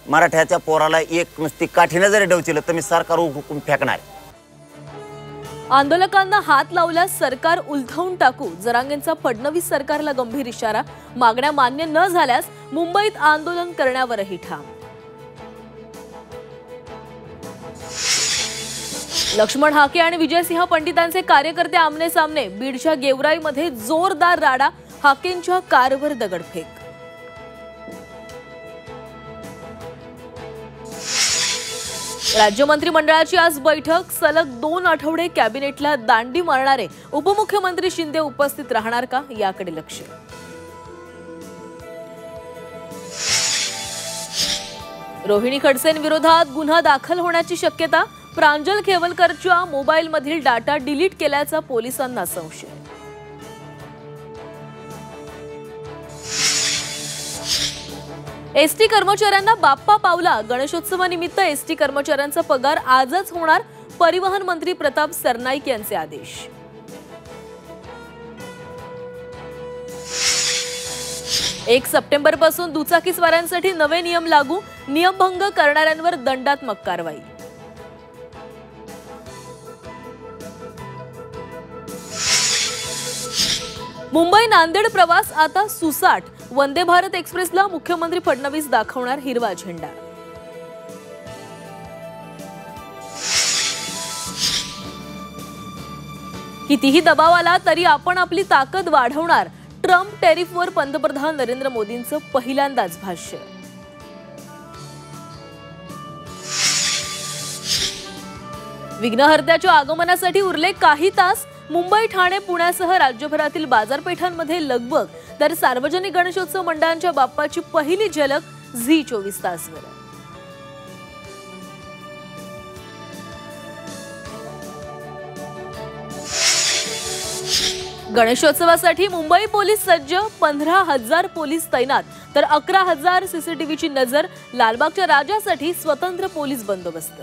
मराठ्याच्या पोराला एक नुसती काठीने जरी डवचिलं तर मी सरकार हुकूम फेकणार। आंदोलकांना हात लावल्यास सरकार उलथवून टाकू, जरांगेंचा फडणवीस सरकारला गंभीर इशारा। मागण्या मान्य न झाल्यास मुंबईत आंदोलन करण्यावरही ठाम। लक्ष्मण हाके आणि विजयसिंह पंडितांचे कार्यकर्ते आमने सामने। बीडच्या गेवराईमध्ये जोरदार राडा, हाकेंच्या कारवर दगडफेक। राज्य मंत्रिमंडळाची आज बैठक, सलग 2 आठवडे कॅबिनेटला दांडी मारणारे उपमुख्यमंत्री शिंदे उपस्थित राहणार का, याकडे लक्ष। रोहिणी खडसेंविरोधात गुन्हा दाखल होण्याची शक्यता। प्रांजल खेवलकरच्या मोबाईलमधील डाटा डिलीट केल्याचा पोलिसांना संशय। एसटी कर्मचाऱ्यांना बाप्पा पावला, गणेशोत्सवानिमित्त एसटी कर्मचाऱ्यांचा पगार आजच होणार, परिवहन मंत्री प्रताप सरनाईक यांचे आदेश। 1 सप्टेंबरपासून दुचाकीस्वारांसाठी नवे नियम लागू, नियमभंग करणाऱ्यांवर दंडात्मक कारवाई। मुंबई नांदेड प्रवास आता सुसाट, वंदे भारत एक्सप्रेसला मुख्यमंत्री फडणवीस दाखवणार हिरवा झेंडा। कितीही दबाव आला तरी आपण आपली ताकद वाढवणार, ट्रम्प टॅरिफवर पंतप्रधान नरेंद्र मोदींचं पहिल्यांदाच भाष्य। विघ्नहर्त्याच्या आगमनासाठी उरले काही तास, मुंबई ठाणे पुण्यासह राज्यभरातील बाजारपेठांमध्ये लगबग, तर सार्वजनिक गणेशोत्सव मंडळांच्या बाप्पाची पहिली झलक झी 24 तासवर। गणेशोत्सवासाठी मुंबई पोलीस सज्ज, 15,000 पोलीस तैनात, तर 11,000 सीसीटीव्हीची नजर। लालबागच्या राजासाठी स्वतंत्र पोलीस बंदोबस्त।